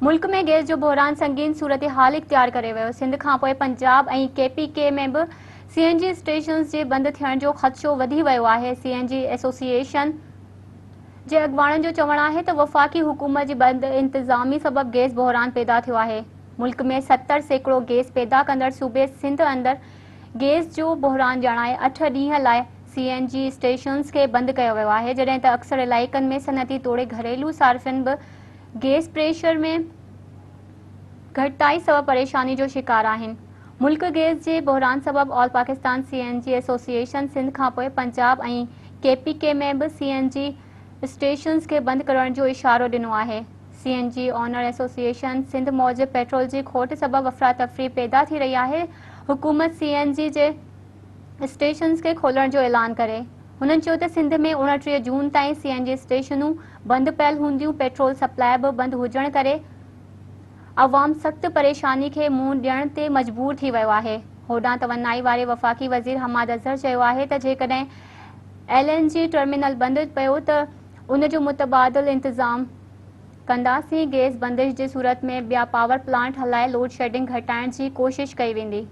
मुल्क में गैस जो बहरान संगीन सूरत हाल इख्तियार करे वियो। सिंध खां पोइ पंजाब ऐं केपीके में बि सीएनजी स्टेशन्स जे बंदि थियण जो ख़दशो वधी वियो आहे। सीएनजी एसोसिएशन जे अॻवाननि जो चवणु आहे त वफ़ाक़ी हुकूमत जी बंदि इंतिज़ामी सबबि गैस बहरान पैदा थियो आहे। मुल्क में 70% गैस पैदा कंदड़ सूबे सिंध अंदरि गैस जो बहरान ॼाणाए 8 ॾींहं लाइ सीएनजी स्टेशन्स खे बंदि कयो वियो आहे, जॾहिं त अक्सर इलाइक़नि में सनती तौरु घरेलू सार्फ़िन बि गैस प्रेशर में घटिताई सबबि परेशानी जो शिकार आहिनि। मुल्क गैस जे बहरान सबबि all Pakistan CNG association Sindh खां पोइ पंजाब ऐं केपीके में बि सीएनजी स्टेशन्स खे बंदि करण जो इशारो ॾिनो आहे। सीएनजी ऑनर एसोसिएशन सिंध मूजिबि पेट्रोल जी खोट सबबि अफ़रा तफ़री पैदा थी रही आहे। हुकूमत सीएनजी जे स्टेशन्स खे खोलण जो ऐलान करे। हुननि चयो त सिंध में 29 जून ताईं सीएनजी स्टेशनूं बंदि पियल हूंदियूं। पेट्रोल सप्लाई बि बंदि हुजण करे अवाम सख़्त परेशानी खे मुंहुं ॾियण ते मजबूर थी वियो आहे। होॾां तवनाई वारे वफ़ाक़ी वज़ीर हमाद अज़हर चयो आहे त जेकॾहिं एलएनजी टर्मिनल बंदि पियो त उन जो मुतबादिल इंतज़ाम कंदासीं। गैस बंदिश जी सूरत में ॿिया पावर प्लांट हलाए लोड शेडिंग घटाइण जी कोशिश कई वेंदी।